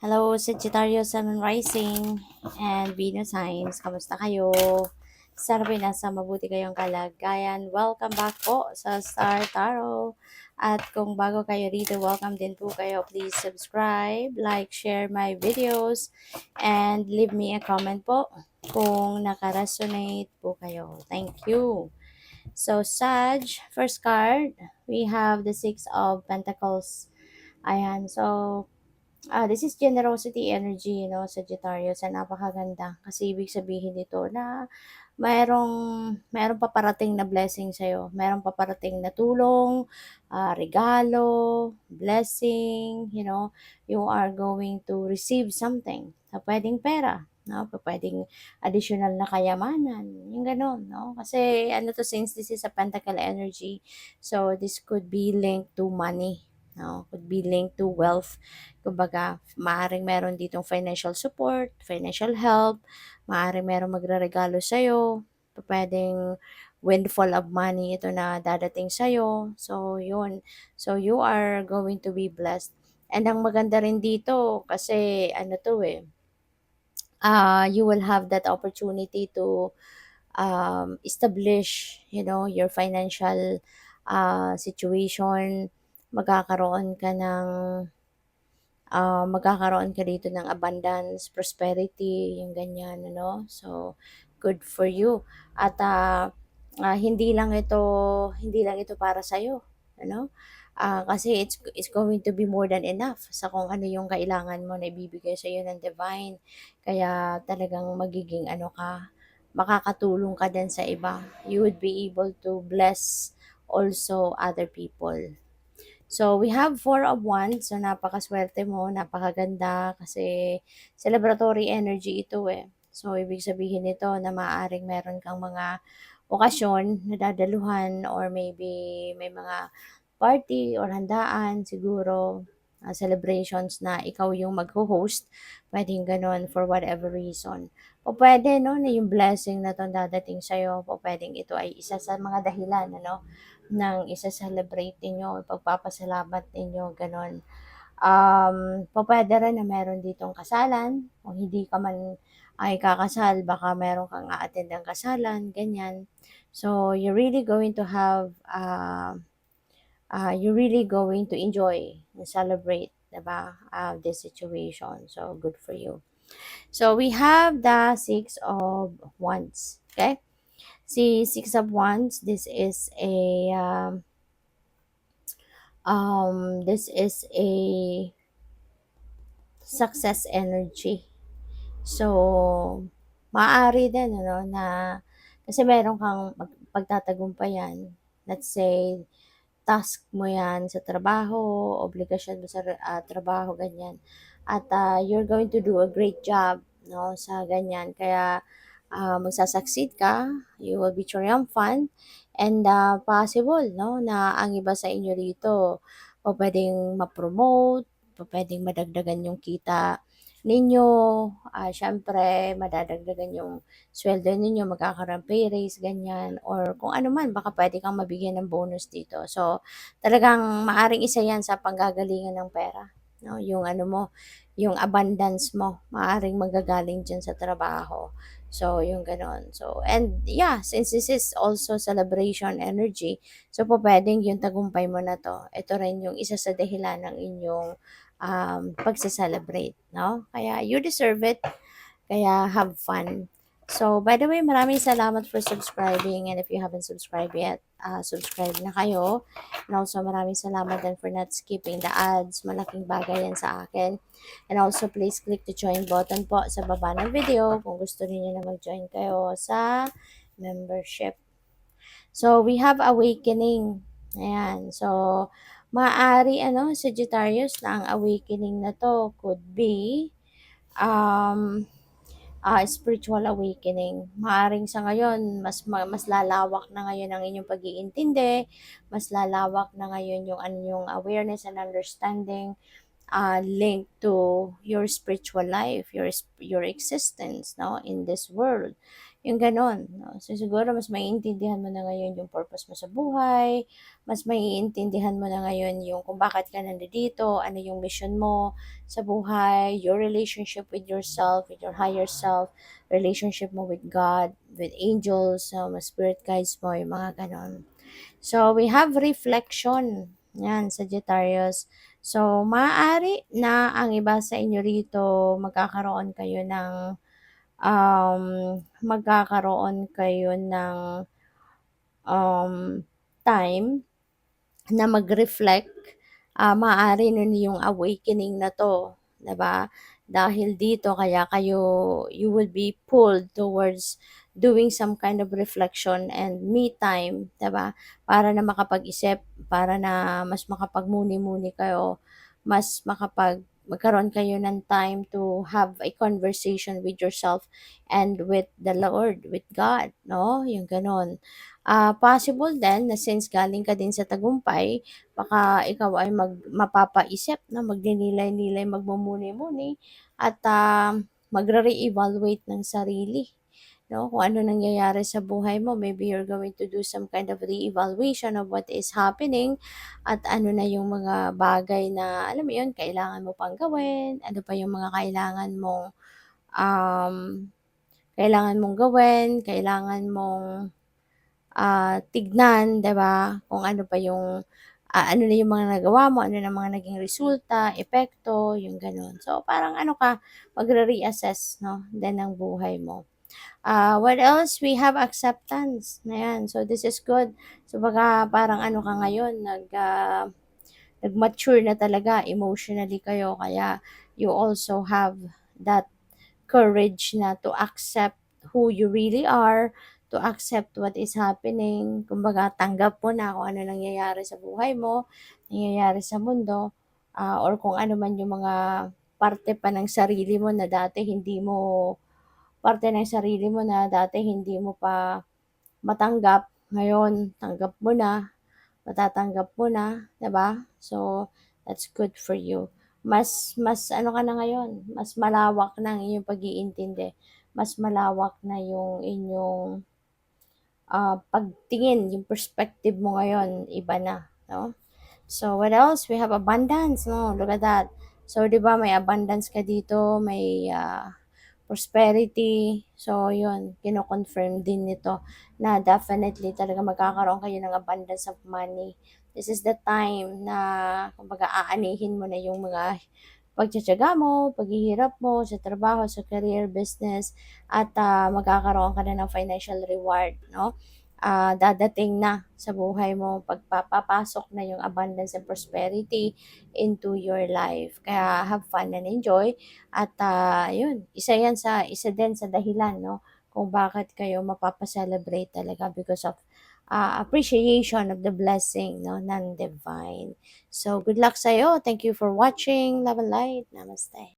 Hello, Sagittarius Sun and Rising and Venus Signs. Kamusta kayo? Sana po nasa mabuti kayong kalagayan. Welcome back po sa Star Tarot. At kung bago kayo rito, welcome din po kayo. Please subscribe, like, share my videos, and leave me a comment po kung nakaresonate po kayo. Thank you. So, Sag, first card, we have the Six of Pentacles. Ayan, so this is generosity energy, Sagittarius, and napakaganda. Kasi ibig sabihin nito na mayroong paparating na blessing sa'yo. Mayroong paparating na tulong, regalo, blessing, you are going to receive something. So, pwedeng pera, no? Pwedeng additional na kayamanan, yung gano'n, no? Kasi since this is a pentacle energy, so this could be linked to money, no? Could be linked to wealth. Kumbaga, maaaring meron ditong financial support, financial help, maaaring meron magreregalo sa'yo, pwedeng windfall of money ito na dadating sa'yo. So, yun. So, you are going to be blessed. And ang maganda rin dito, kasi you will have that opportunity to establish, your financial situation. Magkakaroon ka dito ng abundance, prosperity, yung ganyan, So, good for you. At hindi lang ito para sa iyo, ano? Kasi it's going to be more than enough sa kung ano yung kailangan mo na ibibigay sa iyo ng divine. Kaya talagang magiging makakatulong ka din sa iba. You would be able to bless also other people. So, we have Four of Wands. So, napakaswerte mo, napakaganda kasi celebratory energy ito eh. So, ibig sabihin nito na maaaring meron kang mga okasyon na dadaluhan or maybe may mga party or handaan siguro, celebrations na ikaw yung mag-host. Pwedeng ganon for whatever reason. O pwede, no, na yung blessing na to dadating sa'yo. O pwedeng ito ay isa sa mga dahilan, ng isa-celebrate ninyo, pagpapasalamat ninyo, gano'n. Pupuwede rin na meron ditong kasalan, kung hindi ka man ay kakasal, baka meron kang a-attend-ang kasalan, ganyan. So, you're really going to enjoy and celebrate, diba, this situation. So, good for you. So, we have the Six of Wands, okay? See, Six of Wands, this is a success energy. So, maaari din, na, kasi meron kang pagtatagumpayan. Let's say, task mo yan sa trabaho, obligasyon mo sa trabaho, ganyan. At you're going to do a great job, no, sa ganyan. Kaya, magsasucceed ka, you will be triumphant, and possible, no, na ang iba sa inyo rito, o pwedeng ma-promote, o pwedeng madagdagan yung kita ninyo, syempre, madadagdagan yung sweldo ninyo, magkakaroon pay raise, ganyan, or kung ano man, baka pwede kang mabigyan ng bonus dito. So, talagang maaring isa yan sa panggagalingan ng pera, no? Yung abundance mo, maaring magagaling dyan sa trabaho. So, yung ganon. So, and yeah, since this is also celebration energy, so po pwedeng yung tagumpay mo na to, ito rin yung isa sa dahilan ng inyong pagsa-celebrate, no? Kaya you deserve it. Kaya have fun. So, by the way, maraming salamat for subscribing, and if you haven't subscribed yet, subscribe na kayo. And also, maraming salamat din for not skipping the ads. Malaking bagay yan sa akin. And also, please click the join button po sa baba ng video kung gusto niyo na mag-join kayo sa membership. So, we have awakening. Ayan. So, maaari, Sagittarius, na ang awakening na to could be spiritual awakening. Maaring sa ngayon, mas lalawak na ngayon ang inyong pag-iintindi, mas lalawak na ngayon yung yung awareness and understanding linked to your spiritual life, your existence, no, in this world. yung gano'n 'no. So, siguro mas maiintindihan mo na ngayon yung purpose mo sa buhay, mas maiintindihan mo na ngayon yung kung bakit ka nandito, ano yung mission mo sa buhay, your relationship with yourself, with your higher self, relationship mo with God, with angels, mga spirit guides mo, yung mga gano'n. So, we have reflection. Yan, Sagittarius. So, maaari na ang iba sa inyo rito um, magkakaroon kayo ng time na mag-reflect, maaari nun yung awakening na 'to, 'di ba? Dahil dito kaya you will be pulled towards doing some kind of reflection and me time, 'di ba? Para na makapag-isip, para na mas makapagmuni-muni kayo, magkaroon kayo ng time to have a conversation with yourself and with the Lord, with God, 'no, yung gano'n. Possible din na since galing ka din sa tagumpay, baka ikaw ay mapapaisip na magninilay-nilay, magmumuni-muni at, magre-reevaluate ng sarili, 'no, kung ano nangyayari sa buhay mo. Maybe you're going to do some kind of re-evaluation of what is happening at ano na yung mga bagay na, alam mo yun, kailangan mo pang gawin, ano pa yung mga um, kailangan mong gawin, kailangan mong tignan, 'di ba, kung ano pa yung, ano na yung mga nagawa mo, ano na mga naging resulta, epekto, yung gano'n. So, parang ano ka, magre-reassess 'no, din ng buhay mo. What else? We have acceptance, ayan. So, this is good. So, baka parang ano ka ngayon, nag-mature na talaga emotionally kayo kaya you also have that courage na to accept who you really are, to accept what is happening. Kumbaga, tanggap mo na kung ano nangyayari sa buhay mo, nangyayari sa mundo, or kung ano man yung mga parte pa ng sarili mo na dati hindi mo pa matanggap, ngayon tanggap mo na, matatanggap mo na, 'di ba? So, that's good for you. Mas ano ka na ngayon, mas malawak na ang iyong pag-iintindi, mas malawak na yung inyong, pagtingin, yung perspective mo ngayon iba na, 'no? So, what else? We have abundance, no? Look at that. So, 'di ba may abundance ka dito, may, prosperity. So, yun, kino-confirm din nito na definitely talaga magkakaroon kayo ng abundance of money. This is the time na kumbaga aanihin mo na yung mga pagtitiyaga mo, paghihirap mo sa trabaho, sa career, business, at magkakaroon ka na ng financial reward, no? Dadating na sa buhay mo, pagpapapasok na yung abundance and prosperity into your life. Kaya have fun and enjoy. At yun, isa din sa dahilan, no, kung bakit kayo mapapa-celebrate talaga because of appreciation of the blessing, no, ng divine. So, good luck sa'yo. Thank you for watching. Love and light. Namaste.